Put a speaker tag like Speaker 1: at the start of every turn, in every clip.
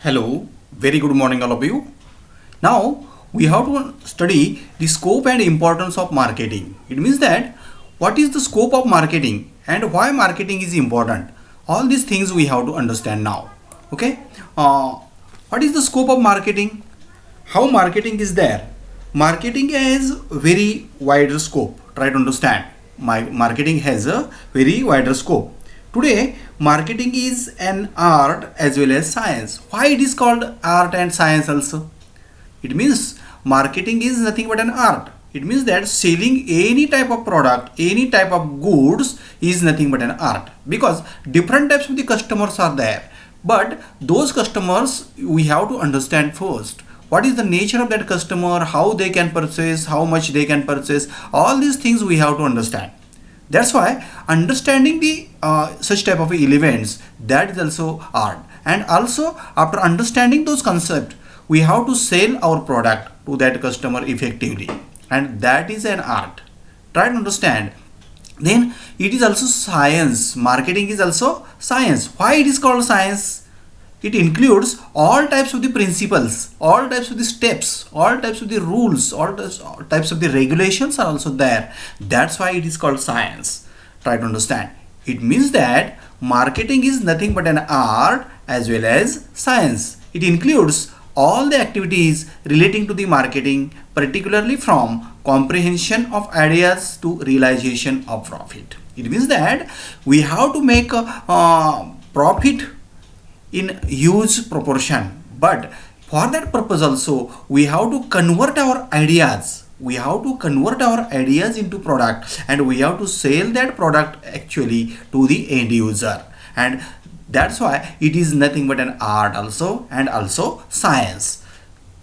Speaker 1: Hello, very good morning, all of you. Now we have to study the scope and importance of marketing. It means that what is the scope of marketing and why marketing is important. All these things we have to understand now. Okay, what is the scope of marketing? How marketing is there? Marketing has very wider scope. Try to understand. My marketing has a very wider scope. Today, marketing is an art as well as science. Why it is called art and science also? It means marketing is nothing but an art. It means that selling any type of product, any type of goods is nothing but an art because different types of the customers are there. But those customers we have to understand first. What is the nature of that customer, how they can purchase, how much they can purchase, all these things we have to understand. That's why understanding the such type of elements, that is also art. And also after understanding those concepts, we have to sell our product to that customer effectively, and that is an art. Try to understand. Then it is also science. Marketing is also science. Why it is called science? It includes all types of the principles, all types of the steps, all types of the rules, all types of the regulations are also there. That's why it is called science. Try to understand. It means that marketing is nothing but an art as well as science. It includes all the activities relating to the marketing, particularly from comprehension of ideas to realization of profit. It means that we have to make a profit in huge proportion, but for that purpose also we have to convert our ideas, into product, and we have to sell that product actually to the end user. And that's why it is nothing but an art also and also science.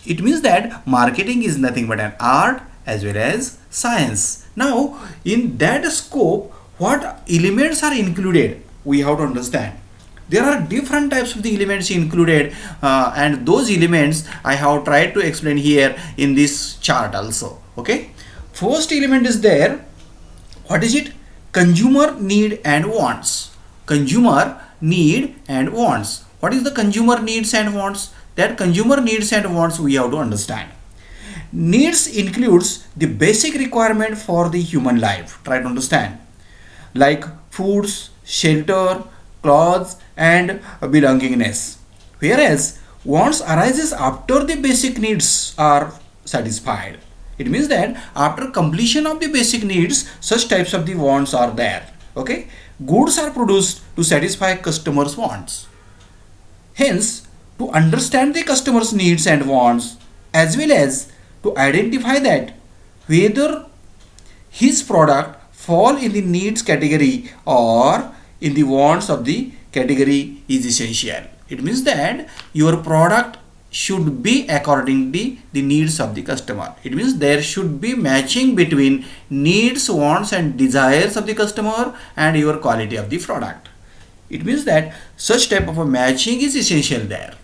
Speaker 1: It means that marketing is nothing but an art as well as science. Now in that scope, what elements are included, we have to understand. There are different types of the elements included, and those elements I have tried to explain here in this chart also. Okay, first element is there. What is it? Consumer need and wants. Consumer need and wants. What is the consumer needs and wants? That consumer needs and wants we have to understand. Needs includes the basic requirement for the human life. Try to understand, like foods, shelter, clothes and belongingness, whereas wants arises after the basic needs are satisfied. It means that after completion of the basic needs, such types of the wants are there. Okay, goods are produced to satisfy customers wants. Hence, to understand the customer's needs and wants, as well as to identify that whether his product fall in the needs category or in the wants of the category is essential. It means that your product should be according to the needs of the customer. It means there should be matching between needs, wants and desires of the customer and your quality of the product. It means that such type of a matching is essential there.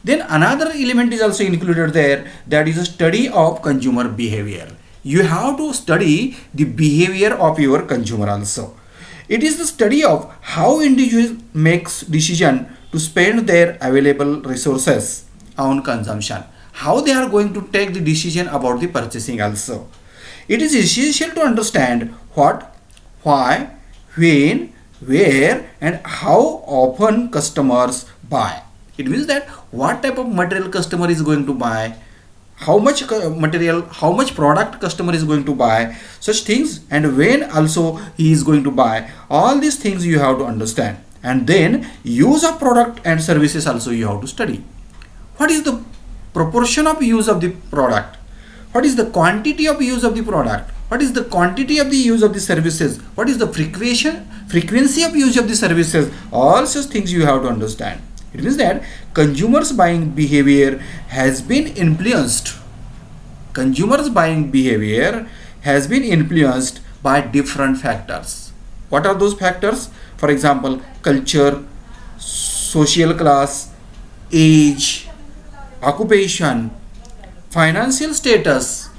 Speaker 1: Then another element is also included there, that is a study of consumer behavior. You have to study the behavior of your consumer also. It is the study of how individuals makes decision to spend their available resources on consumption, how they are going to take the decision about the purchasing also. It is essential to understand what, why, when, where and how often customers buy. It means that what type of material customer is going to buy, how much material, how much product customer is going to buy, such things, and when also he is going to buy. All these things you have to understand. And then use of product and services also you have to study. What is the proportion of use of the product? What is the quantity of use of the product? What is the quantity of the use of the services? What is the frequency of use of the services? All such things you have to understand. It means that consumers buying behavior has been influenced. Consumers buying behavior has been influenced by different factors. What are those factors? For example, culture, social class, age, occupation, financial status,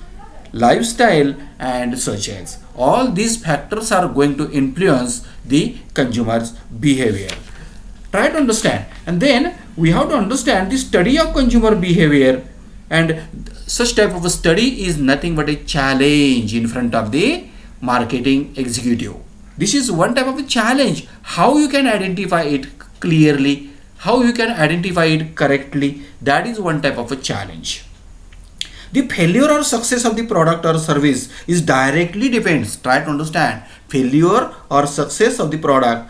Speaker 1: lifestyle and such as. All these factors are going to influence the consumer's behavior. Try to understand. And then we have to understand the study of consumer behavior, and such type of a study is nothing but a challenge in front of the marketing executive. This is one type of a challenge. How you can identify it clearly, how you can identify it correctly, that is one type of a challenge. The failure or success of the product or service is directly depends, try to understand, failure or success of the product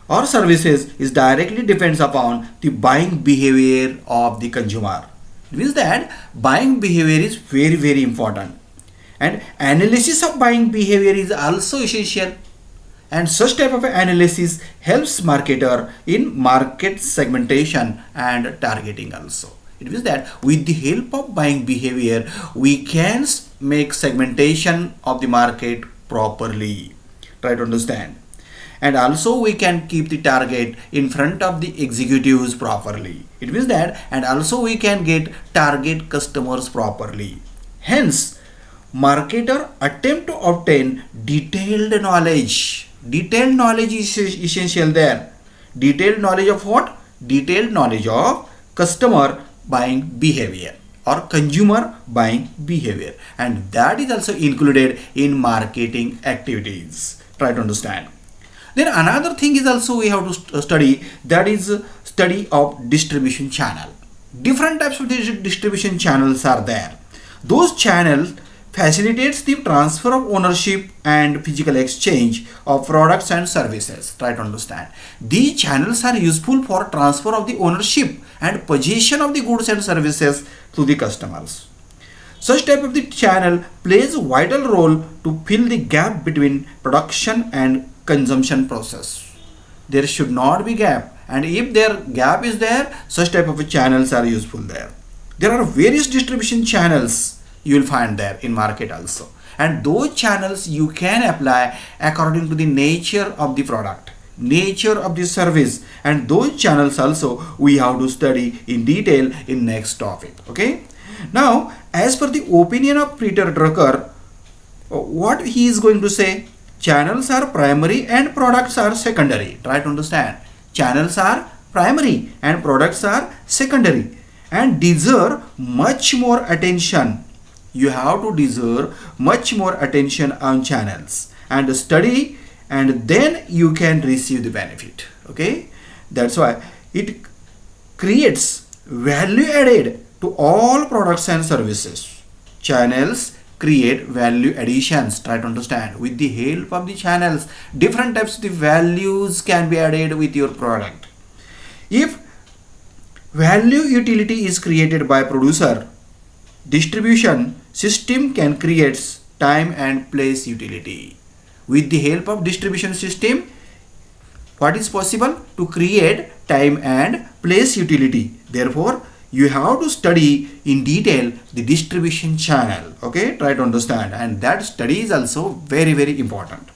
Speaker 1: or services is directly depends upon the buying behavior of the consumer. It means that buying behavior is very important, and analysis of buying behavior is also essential, and such type of analysis helps marketer in market segmentation and targeting also. It means that with the help of buying behavior we can make segmentation of the market properly, try to understand, and also we can keep the target in front of the executives properly. It means that, and also we can get target customers properly. Hence marketer attempt to obtain detailed knowledge. Detailed knowledge is essential there. Detailed knowledge of what? Detailed knowledge of customer buying behavior or consumer buying behavior, and that is also included in marketing activities, try to understand. Then another thing is also we have to study, that is study of distribution channel. Different types of distribution channels are there. Those channels facilitates the transfer of ownership and physical exchange of products and services, try to understand. These channels are useful for transfer of the ownership and possession of the goods and services to the customers. Such type of the channel plays a vital role to fill the gap between production and consumption process. There should not be gap, and if there gap is there, such type of channels are useful there. There are various distribution channels you will find there in market also, and those channels you can apply according to the nature of the product, nature of the service, and those channels also we have to study in detail in next topic. Okay, now as per the opinion of Peter Drucker, what he is going to say, channels are primary and products are secondary. Try to understand, channels are primary and products are secondary and deserve much more attention. You have to deserve much more attention on channels and study, and then you can receive the benefit. Okay, that's why it creates value added to all products and services. Channels create value additions, try to understand. With the help of the channels, different types of the values can be added with your product. If value utility is created by producer, distribution system can create time and place utility. With the help of distribution system, what is possible? To create time and place utility. Therefore you have to study in detail the distribution channel. Okay, try to understand, and that study is also very important.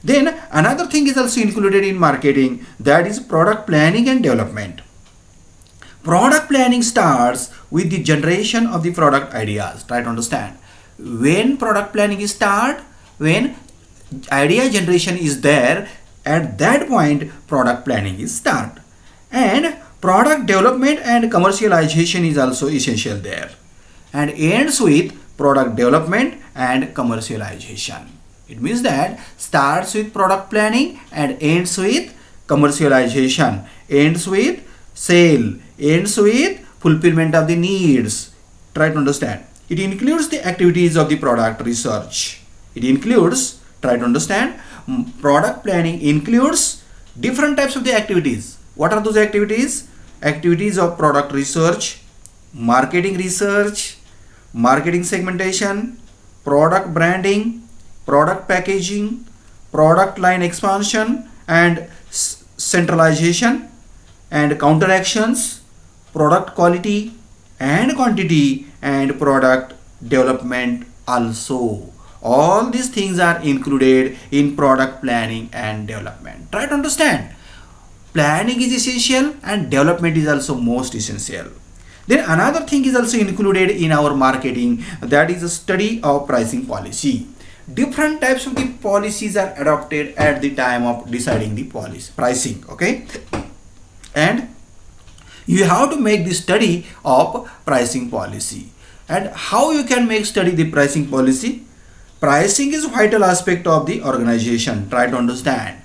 Speaker 1: Then another thing is also included in marketing, that is product planning and development. Product planning starts with the generation of the product ideas. Try to understand. When product planning is start, when idea generation is there, at that point product planning is start. And product development and commercialization is also essential there, and ends with product development and commercialization. It means that starts with product planning and ends with commercialization, ends with sale, ends with fulfillment of the needs. Try to understand. It includes the activities of the product research. It includes, try to understand, product planning includes different types of the activities. What are those activities? Activities of product research, marketing research, marketing segmentation, product branding, product packaging, product line expansion and centralization, and counteractions, product quality and quantity, and product development also. All these things are included in product planning and development. Try to understand. Planning is essential and development is also most essential. Then another thing is also included in our marketing, that is a study of pricing policy. Different types of the policies are adopted at the time of deciding the policy pricing. Okay, and You have to make the study of pricing policy. And how you can make study the pricing policy? Pricing is vital aspect of the organization. Try to understand.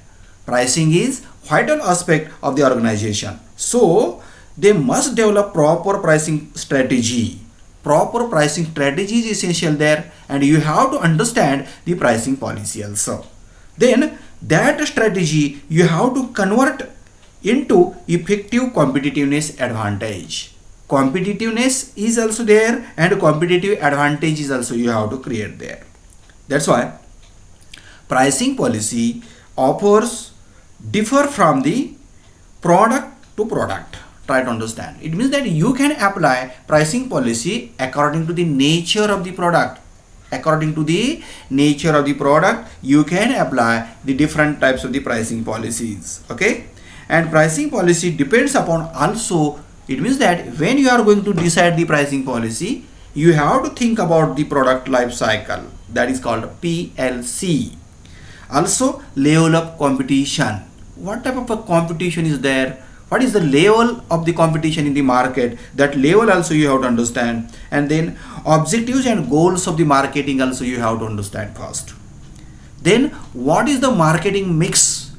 Speaker 1: Pricing is vital aspect of the organization. So they must develop proper pricing strategy. Proper pricing strategy is essential there, and you have to understand the pricing policy also. Then that strategy you have to convert into effective competitiveness advantage. Competitiveness is also there, and competitive advantage is also you have to create there. That's why pricing policy offers differ from the product to product. Try to understand. It means that you can apply pricing policy according to the nature of the product. According to the nature of the product, you can apply the different types of the pricing policies. Okay, and pricing policy depends upon also. It means that when you are going to decide the pricing policy, you have to think about the product life cycle, that is called PLC. Also level of competition. What type of a competition is there? What is the level of the competition in the market? That level also you have to understand. And then objectives and goals of the marketing also you have to understand first. Then what is the marketing mix?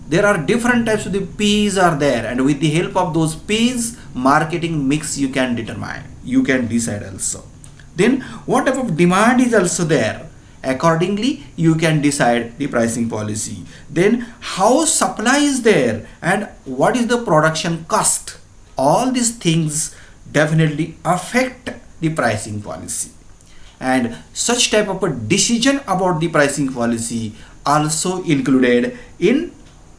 Speaker 1: There are different types of the P's are there, and with the help of those P's, marketing mix you can determine, you can decide also. Then what type of demand is also there? Accordingly you can decide the pricing policy. Then how supply is there, and what is the production cost? All these things definitely affect the pricing policy, and such type of a decision about the pricing policy also included in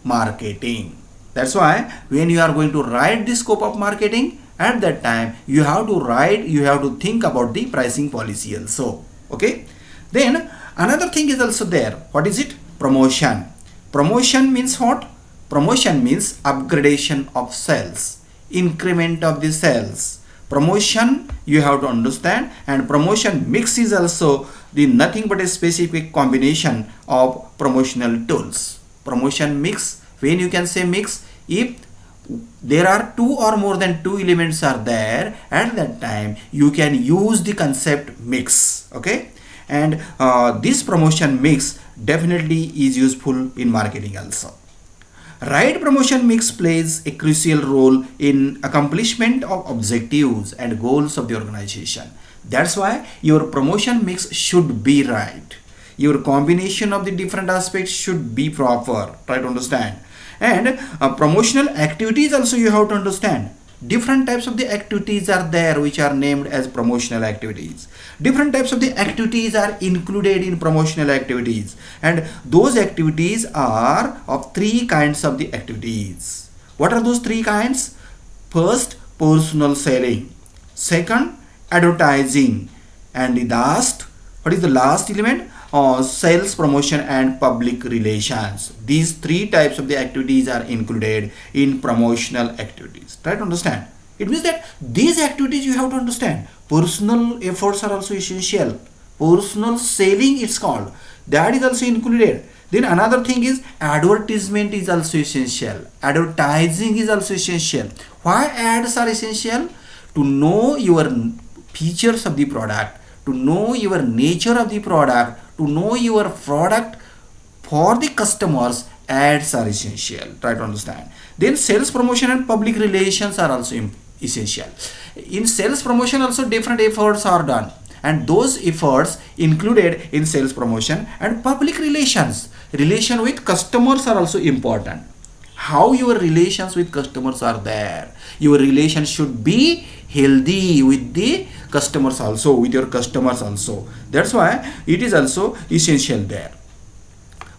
Speaker 1: marketing. That's why when you are going to write the scope of marketing, at that time you have to write, you have to think about the pricing policy also. Okay, then another thing is also there. What is it? Promotion. Promotion means what? Promotion means upgradation of sales, increment of the sales. Promotion you have to understand, and promotion mix is also the nothing but a specific combination of promotional tools. Promotion mix, when you can say mix, if there are two or more than two elements are there, at that time you can use the concept mix. Okay, and this promotion mix definitely is useful in marketing also. Right promotion mix plays a crucial role in accomplishment of objectives and goals of the organization. That's why your promotion mix should be right. Your combination of the different aspects should be proper. Try to understand. And promotional activities also you have to understand. Different types of the activities are there which are named as promotional activities. Different types of the activities are included in promotional activities, and those activities are of three kinds of the activities. What are those three kinds? First, personal selling. Second, advertising. And the last, what is the last element? Sales promotion and public relations. These three types of the activities are included in promotional activities. Try to understand. It means that these activities you have to understand. Personal efforts are also essential. Personal selling it's called. That is also included. Then another thing is advertisement is also essential. Advertising is also essential. Why ads are essential? To know your features of the product, to know your nature of the product, to know your product for the customers, ads are essential. Try to understand. Then sales promotion and public relations are also essential. In sales promotion also different efforts are done, and those efforts included in sales promotion and public relations. Relation with customers are also important. How your relations with customers are there. Your relation should be healthy with the customers also, with your customers also. That's why it is also essential there.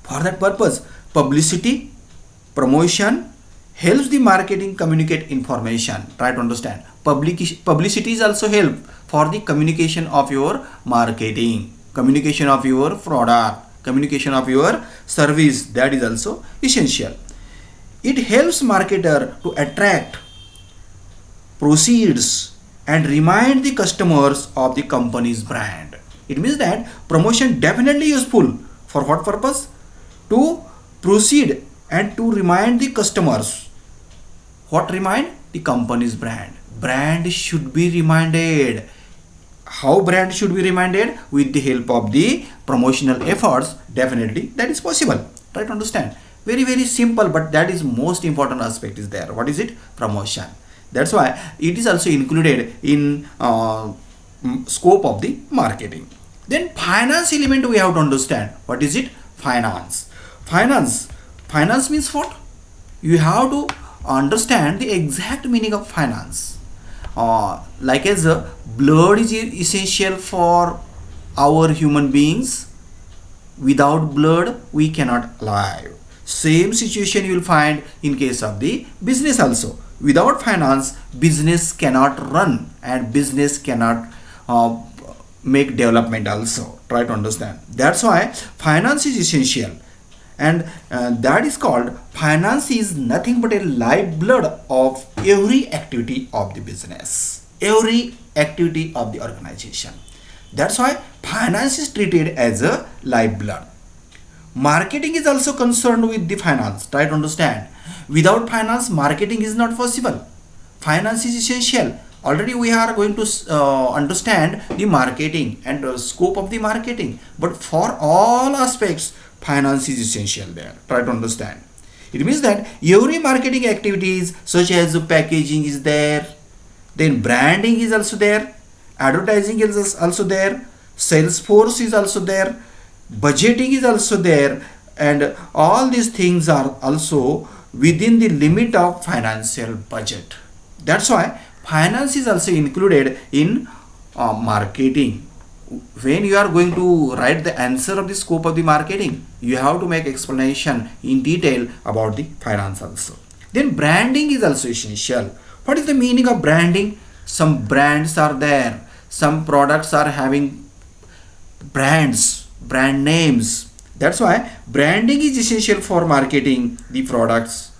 Speaker 1: For that purpose, publicity, promotion helps the marketing communicate information. Try to understand. Publicity is also help for the communication of your marketing, communication of your product, communication of your service. That is also essential. It helps marketer to attract proceeds and remind the customers of the company's brand. It means that promotion definitely useful for what purpose? To proceed and to remind the customers. What remind? the company's brand. Brand should be reminded. How brand should be reminded? With the help of the promotional efforts. Definitely that is possible. Try to understand. Very very simple, but that is most important aspect is there. What is it? Promotion. That's why it is also included in scope of the marketing. Then finance element we have to understand. What is it? Finance. Finance means what? You have to understand the exact meaning of finance. Like as blood is essential for our human beings. Without blood we cannot live. Same situation you will find in case of the business also. Without finance business cannot run, and business cannot uh, make development also. Try to understand. That's why finance is essential, and that is called, finance is nothing but a lifeblood of every activity of the business, every activity of the organization. That's why finance is treated as a lifeblood. Marketing is also concerned with the finance. Try to understand. Without finance marketing is not possible. Finance is essential. Already we are going to understand the marketing and scope of the marketing, but for all aspects finance is essential there. Try to understand. It means that every marketing activities such as packaging is there, then branding is also there, advertising is also there, sales force is also there, budgeting is also there, and all these things are also within the limit of financial budget. That's why finance is also included in marketing. When you are going to write the answer of the scope of the marketing, you have to make explanation in detail about the finance also. Then branding is also essential. What is the meaning of branding? Some brands are there, some products are having brand names. That's why branding is essential for marketing the products,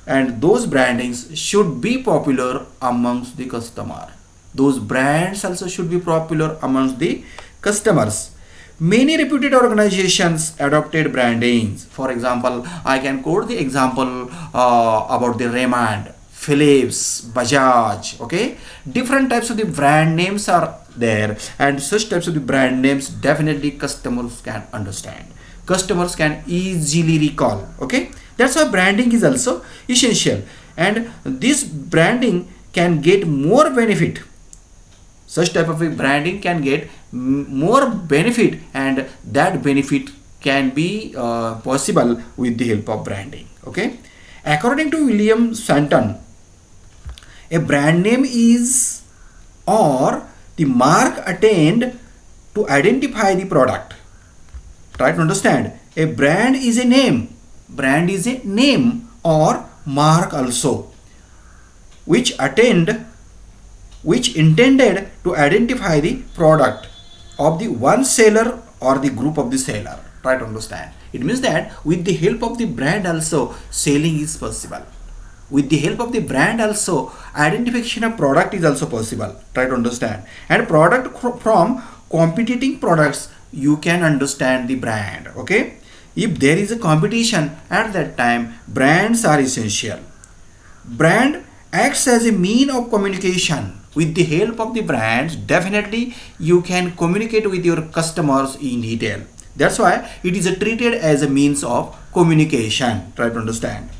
Speaker 1: and those brandings should be popular amongst the customer. Those brands also should be popular amongst the customers. Many reputed organizations adopted brandings. For example, I can quote the example about the Raymond, Philips, Bajaj. Okay, different types of the brand names are there, and such types of the brand names definitely customers can understand. Customers can easily recall. Okay, that's why branding is also essential, and this branding can get more benefit. Such type of a branding can get more benefit, and that benefit can be possible with the help of branding. Okay, according to William Stanton, a brand name is or the mark attained to identify the product. Try to understand. A brand is a name. Brand is a name or mark also, which attained, which intended to identify the product of the one seller or the group of the seller. Try to understand. It means that with the help of the brand also selling is possible. With the help of the brand also identification of product is also possible. Try to understand. And product from competing products, you can understand the brand. Okay, if there is a competition at that time, brands are essential. Brand acts as a mean of communication. With the help of the brands definitely you can communicate with your customers in detail. That's why it is treated as a means of communication. Try to understand.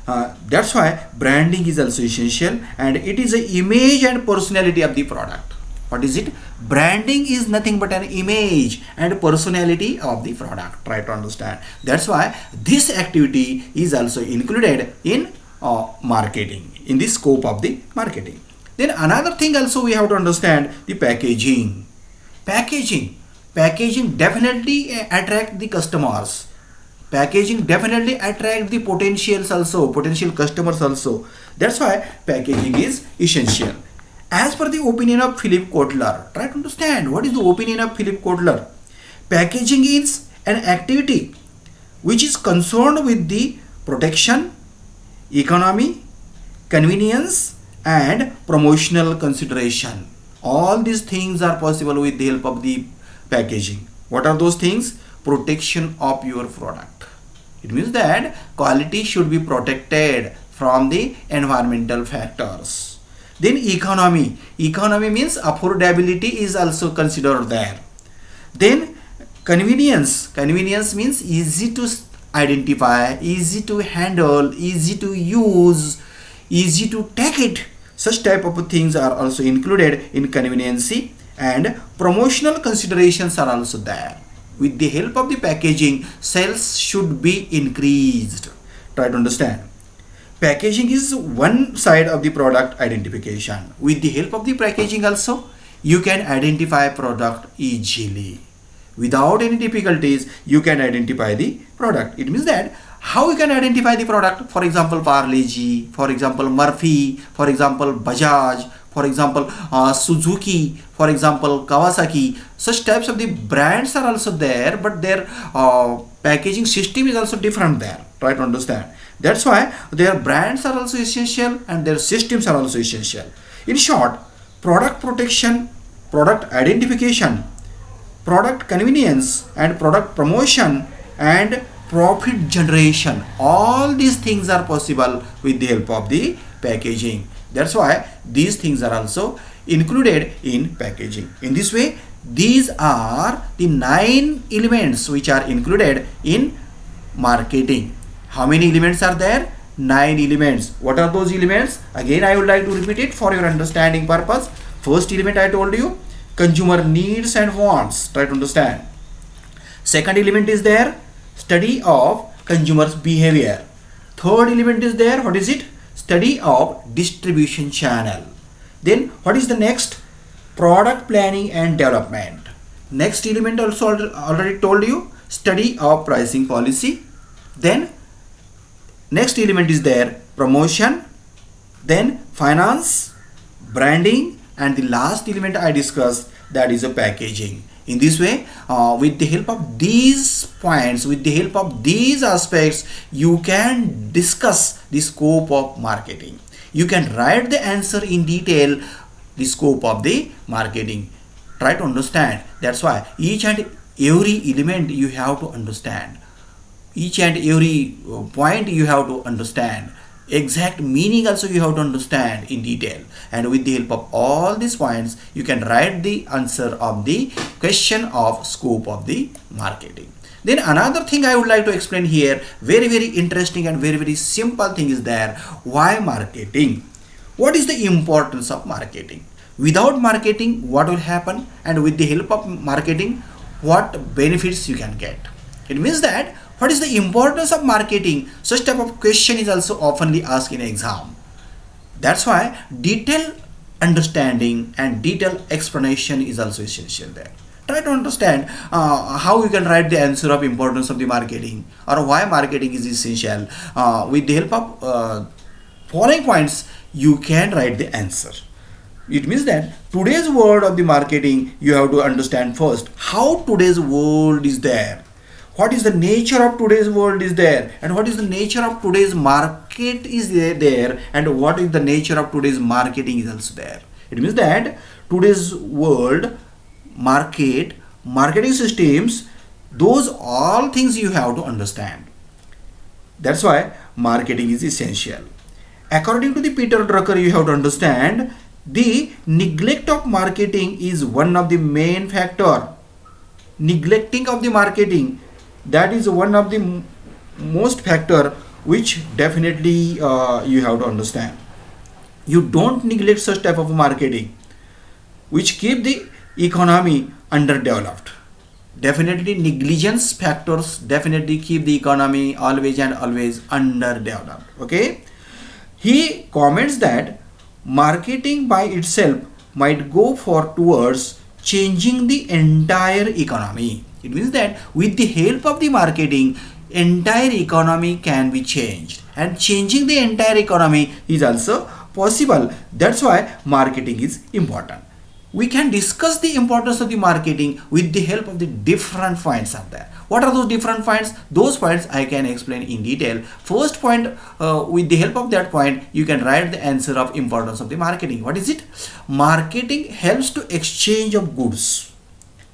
Speaker 1: That's why branding is also essential, and it is the image and personality of the product. What is it? Branding is nothing but an image and personality of the product. Try to understand. That's why this activity is also included in marketing, in the scope of the marketing. Then another thing also we have to understand, the packaging. Packaging definitely attract the customers. Packaging definitely attract the potentials also, potential customers also. That's why packaging is essential. As per the opinion of Philip Kotler, try to understand what is the opinion of Philip Kotler. Packaging is an activity which is concerned with the protection, economy, convenience, and promotional consideration. All these things are possible with the help of the packaging. What are those things? Protection of your product. It means that quality should be protected, from the environmental factors. Then economy. Economy means affordability is also considered there. Then convenience. Convenience means easy to identify, easy to handle, easy to use, easy to take it. Such type of things are also included in conveniency, and promotional considerations are also there. With the help of the packaging, sales should be increased. Try to understand. Packaging is one side of the product identification. With the help of the packaging also, you can identify product easily. Without any difficulties, you can identify the product. It means that how you can identify the product, for example Parle-G, for example Murphy, for example Bajaj, for example Suzuki, for example Kawasaki. Such types of the brands are also there, but their packaging system is also different there. Try to understand. That's why their brands are also essential and their systems are also essential. In short, product protection, product identification, product convenience, and product promotion, and profit generation, all these things are possible with the help of the packaging. That's why these things are also included in packaging. In this way, these are the 9 elements which are included in marketing. How many elements are there? 9 elements. What are those elements? Again, I would like to repeat it for your understanding purpose. First element I told you, consumer needs and wants. Try to understand. Second element is there, study of consumers behavior. Third element is there, what is it? Study of distribution channel. Then what is the next? Product planning and development. Next element also already told you, study of pricing policy. Then next element is there, promotion, then finance, branding, and the last element I discussed, that is a packaging. In this way, with the help of these points, with the help of these aspects, you can discuss the scope of marketing. You can write the answer in detail, the scope of the marketing. Try to understand. That's why each and every element you have to understand. Each and every point you have to understand. Exact meaning also you have to understand in detail, and with the help of all these points you can write the answer of the question of scope of the marketing. Then another thing I would like to explain here, very interesting and very simple thing is there. Why marketing? What is the importance of marketing? Without marketing, what will happen? And with the help of marketing, what benefits you can get? It means that what is the importance of marketing? Such type of question is also oftenly asked in exam. That's why detailed understanding and detailed explanation is also essential there. Try to understand how you can write the answer of importance of the marketing or why marketing is essential. With the help of following points, you can write the answer. It means that today's world of the marketing, you have to understand first how today's world is there. What is the nature of today's world is there, and what is the nature of today's market is there, and what is the nature of today's marketing is also there. It means that today's world, marketing systems, those all things you have to understand. That's why marketing is essential. According to the Peter Drucker, you have to understand the neglect of marketing is one of the main factor. Neglecting of the marketing, that is one of the most factor which definitely you have to understand. You don't neglect such type of marketing which keep the economy underdeveloped. Definitely negligence factors definitely keep the economy always and always underdeveloped. Okay, he comments that marketing by itself might go for towards changing the entire economy. It means that with the help of the marketing, entire economy can be changed, and changing the entire economy is also possible. That's why marketing is important. We can discuss the importance of the marketing with the help of the different points are there. What are those different points? Those points I can explain in detail. First point, with the help of that point, you can write the answer of importance of the marketing. What is it? Marketing helps to exchange of goods.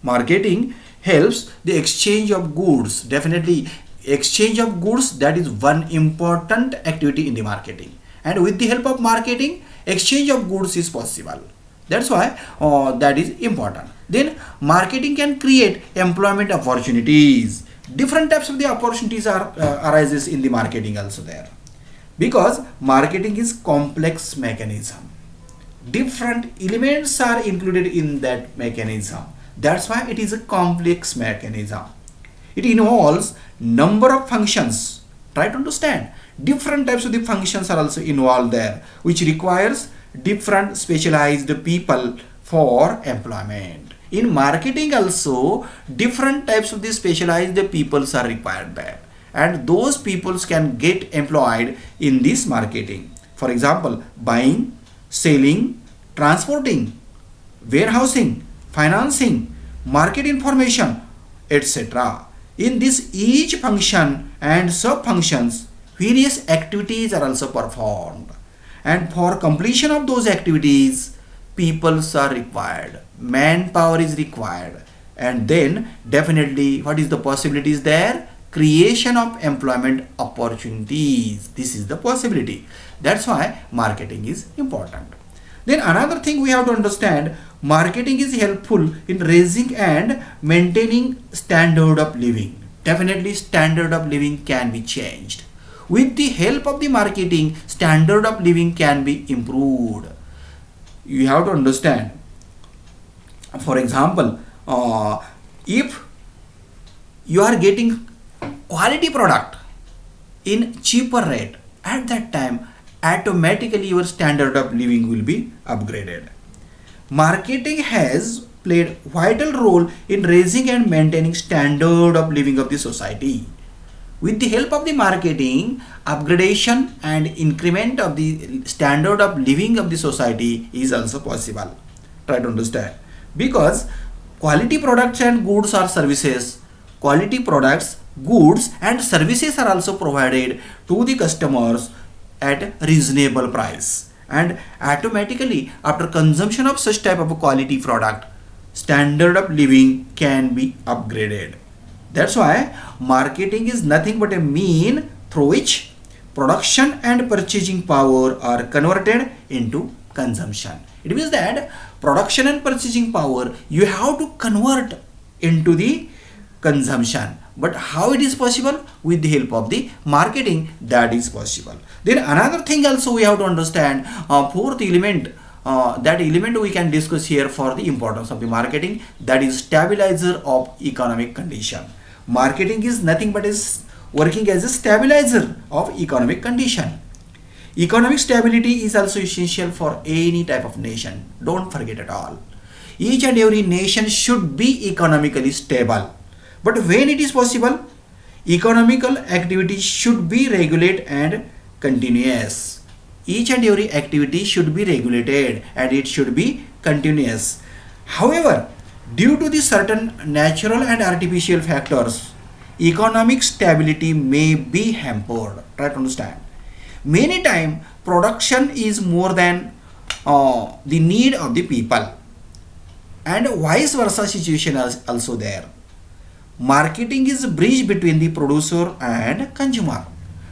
Speaker 1: Marketing helps the exchange of goods. Definitely exchange of goods, that is one important activity in the marketing, and with the help of marketing exchange of goods is possible. That's why that is important. Then marketing can create employment opportunities. Different types of the opportunities are arises in the marketing also there, because marketing is complex mechanism. Different elements are included in that mechanism. That's why it is a complex mechanism. It involves number of functions. Try to understand. Different types of the functions are also involved there, which requires different specialized people for employment. In marketing also, different types of the specialized peoples are required there, and those peoples can get employed in this marketing. For example, buying, selling, transporting, warehousing, financing, market information, etc. In this each function and sub functions, various activities are also performed, and for completion of those activities peoples are required, manpower is required, and then definitely what is the possibilities there? Creation of employment opportunities. This is the possibility. That's why marketing is important. Then another thing we have to understand, marketing is helpful in raising and maintaining standard of living. Definitely standard of living can be changed. With the help of the marketing, standard of living can be improved. You have to understand. For example, if you are getting quality product in cheaper rate, at that time automatically your standard of living will be upgraded. Marketing has played vital role in raising and maintaining standard of living of the society. With the help of the marketing, upgradation and increment of the standard of living of the society is also possible. Try to understand. Because quality products and goods or services, quality products, goods and services are also provided to the customers at reasonable price, and automatically after consumption of such type of a quality product, standard of living can be upgraded. That's why marketing is nothing but a mean through which production and purchasing power are converted into consumption. It means that production and purchasing power you have to convert into the consumption. But how it is possible? With the help of the marketing, that is possible. Then another thing also we have to understand, fourth element, that element we can discuss here for the importance of the marketing, that is stabilizer of economic condition. Marketing is nothing but is working as a stabilizer of economic condition. Economic stability is also essential for any type of nation. Don't forget at all. Each and every nation should be economically stable. But when it is possible, economical activity should be regulated and continuous. Each and every activity should be regulated and it should be continuous. However, due to the certain natural and artificial factors, economic stability may be hampered. Try to understand. Many times, production is more than the need of the people, and vice versa situation is also there. Marketing is a bridge between the producer and consumer.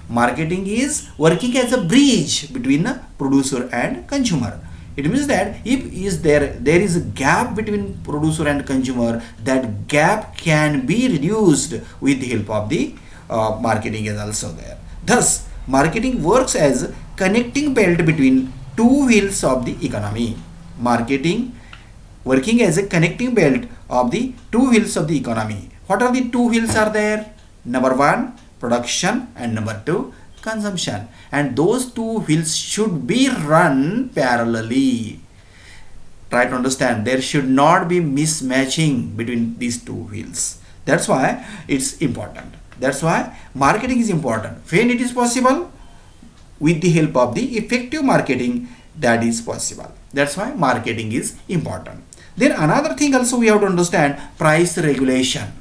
Speaker 1: Marketing is working as a bridge between the producer and consumer. It means that if there is a gap between producer and consumer, that gap can be reduced with the help of the marketing is also there. Thus, marketing works as connecting belt between two wheels of the economy. Marketing working as a connecting belt of the two wheels of the economy. What are the two wheels are there? Number one, production, and number two, consumption. And those two wheels should be run parallelly. Try to understand. There should not be mismatching between these two wheels. That's why it's important. That's why marketing is important. When it is possible, with the help of the effective marketing, that is possible. That's why marketing is important. Then another thing also we have to understand, price regulation.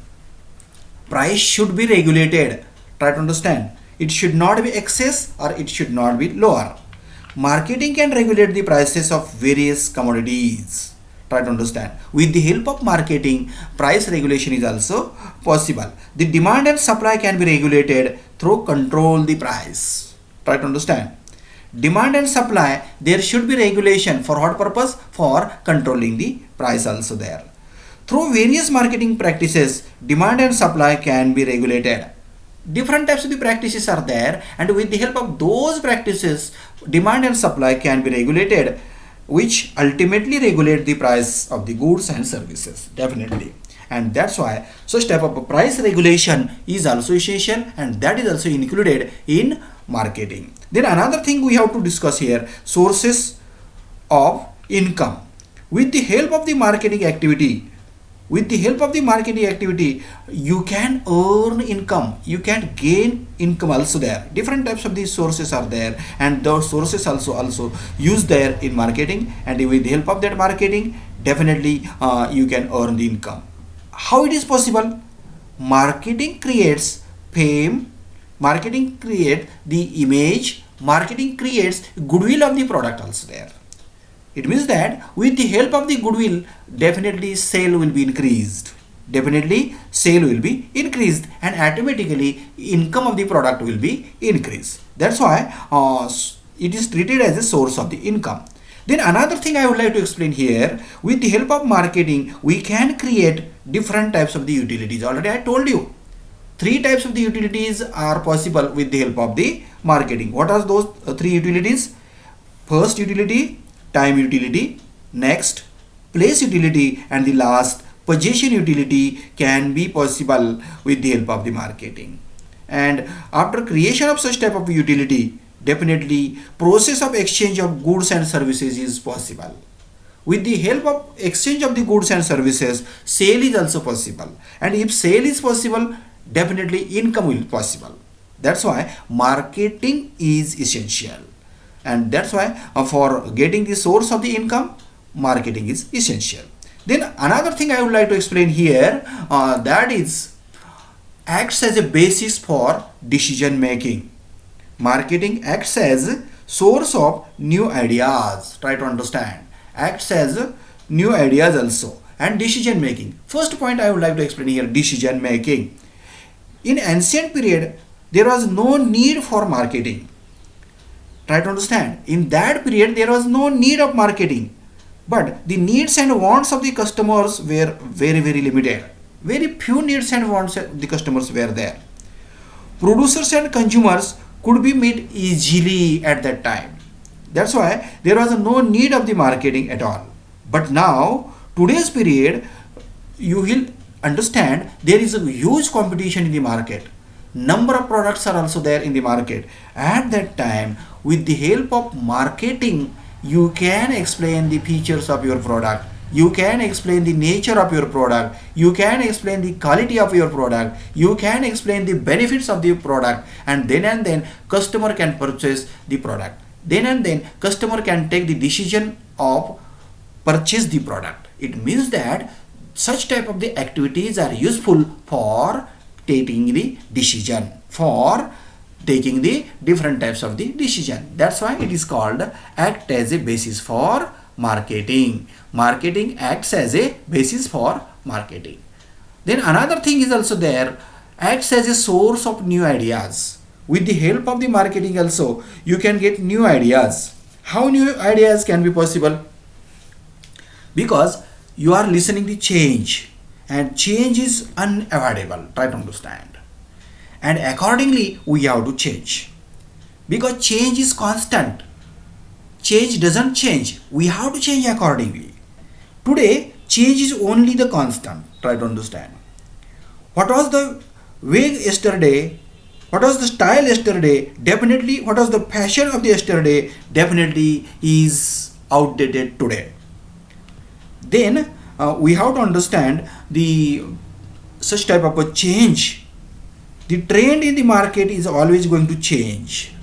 Speaker 1: Price should be regulated. Try to understand. It should not be excess or it should not be lower. Marketing can regulate the prices of various commodities. Try to understand. With the help of marketing, price regulation is also possible. The demand and supply can be regulated through control the price. Try to understand. Demand and supply, there should be regulation. For what purpose? For controlling the price also there. Through various marketing practices, demand and supply can be regulated. Different types of the practices are there, and with the help of those practices, demand and supply can be regulated, which ultimately regulate the price of the goods and services. Definitely. And that's why such type of a price regulation is also essential, and that is also included in marketing. Then another thing we have to discuss here, sources of income. With the help of the marketing activity, you can earn income, you can gain income also there. Different types of these sources are there, and those sources also used there in marketing, and with the help of that marketing, definitely you can earn the income. How it is possible? Marketing creates fame, marketing creates the image, marketing creates goodwill of the product also there. It means that with the help of the goodwill, definitely sale will be increased. Definitely sale will be increased, and automatically income of the product will be increased. That's why it is treated as a source of the income. Then another thing I would like to explain here, with the help of marketing, we can create different types of the utilities. Already I told you, 3 types of the utilities are possible with the help of the marketing. What are those 3 utilities? First utility, time utility. Next, place utility. And the last, possession utility can be possible with the help of the marketing. And after creation of such type of utility, definitely process of exchange of goods and services is possible. With the help of exchange of the goods and services, sale is also possible. And if sale is possible, definitely income will be possible. That's why marketing is essential. And that's why for getting the source of the income, marketing is essential. Then another thing I would like to explain here, that is acts as a basis for decision making. Marketing acts as source of new ideas. Try to understand. Acts as new ideas also, and decision making. First point I would like to explain here, decision making. In ancient period, there was no need for marketing. Try to understand. In that period, there was no need of marketing, but the needs and wants of the customers were very limited. Very few needs and wants of the customers were there. Producers and consumers could be met easily at that time. That's why there was no need of the marketing at all. But now, today's period, you will understand there is a huge competition in the market. Number of products are also there in the market. At that time, with the help of marketing, you can explain the features of your product. You can explain the nature of your product. You can explain the quality of your product. You can explain the benefits of the product, and then customer can purchase the product. Then customer can take the decision of purchase the product. It means that such type of the activities are useful for taking the decision, for taking the different types of the decision. That's why it is called act as a basis for marketing. Marketing acts as a basis for marketing. Then another thing is also there, acts as a source of new ideas. With the help of the marketing also, you can get new ideas. How new ideas can be possible? Because you are listening to change, and change is unavoidable. Try to understand. And accordingly, we have to change. Because change is constant. Change doesn't change. We have to change accordingly. Today, change is only the constant. Try to understand. What was the way yesterday? What was the style yesterday? Definitely, what was the fashion of the yesterday? Definitely is outdated today. Then we have to understand the such type of a change. The trend in the market is always going to change.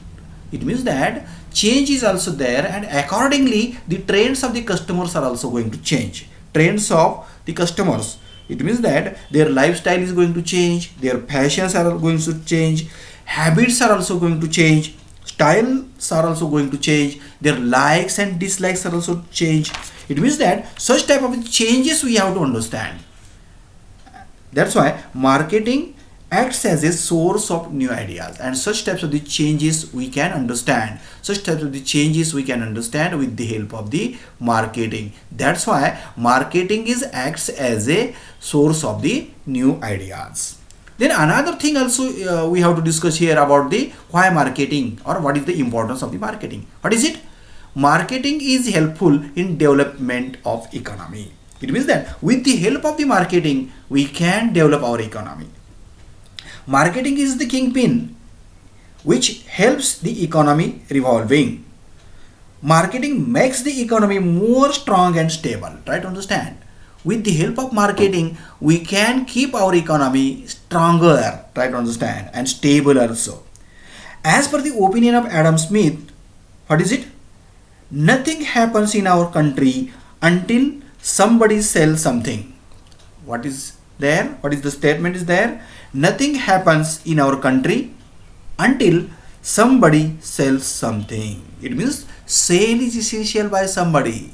Speaker 1: It means that change is also there, and accordingly the trends of the customers are also going to change. Trends of the customers, it means that their lifestyle is going to change, their passions are going to change, habits are also going to change, styles are also going to change, their likes and dislikes are also change. It means that such type of changes we have to understand. That's why marketing acts as a source of new ideas, and such types of the changes we can understand. Such types of the changes we can understand with the help of the marketing. That's why marketing is acts as a source of the new ideas. Then another thing also we have to discuss here about the why marketing, or what is the importance of the marketing. What is it? Marketing is helpful in development of economy. It means that with the help of the marketing we can develop our economy. Marketing is the kingpin which helps the economy revolving. Marketing makes the economy more strong and stable. Try to understand. With the help of marketing we can keep our economy stronger, try to understand, and stable also. As per the opinion of Adam Smith, what is it? Nothing happens in our country until somebody sells something. What is there? What is the statement is there? Nothing happens in our country until somebody sells something. It means sale is essential by somebody.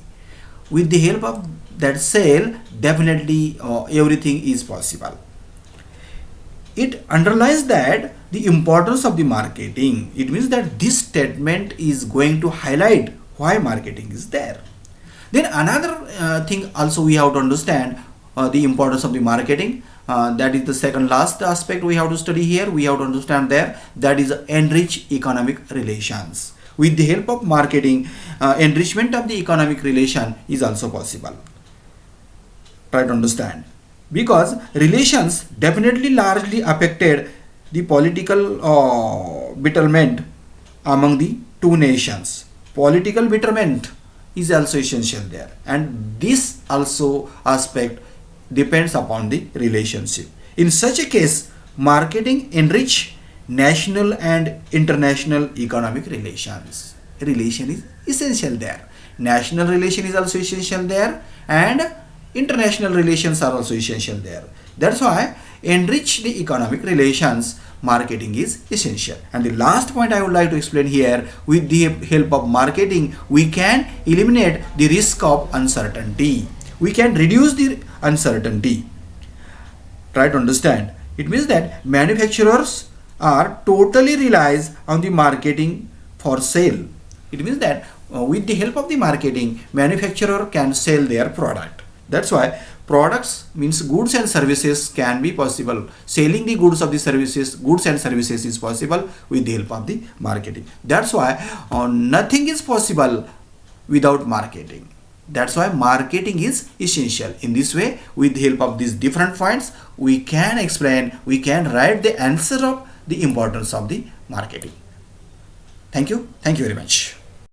Speaker 1: With the help of that sale, definitely everything is possible. It underlines that the importance of the marketing. It means that this statement is going to highlight why marketing is there. Then another thing also we have to understand the importance of the marketing. That is the second last aspect we have to study here. We have to understand there, that is enrich economic relations. With the help of marketing, enrichment of the economic relation is also possible. Try to understand, because relations definitely largely affected the political betterment among the two nations. Political betterment is also essential there, and this also aspect depends upon the relationship. In such a case, marketing enrich national and international economic relations. Relation is essential there. National relation is also essential there, and international relations are also essential there. That's why enrich the economic relations, marketing is essential. And the last point I would like to explain here, with the help of marketing we can eliminate the risk of uncertainty. We can reduce the uncertainty. Try to understand. It means that manufacturers are totally relies on the marketing for sale. It means that with the help of the marketing, manufacturer can sell their product. That's why products means goods and services can be possible. Selling the goods of the services, goods and services is possible with the help of the marketing. That's why nothing is possible without marketing. That's why marketing is essential. In this way, with the help of these different points, we can explain, we can write the answer of the importance of the marketing. Thank you. Thank you very much.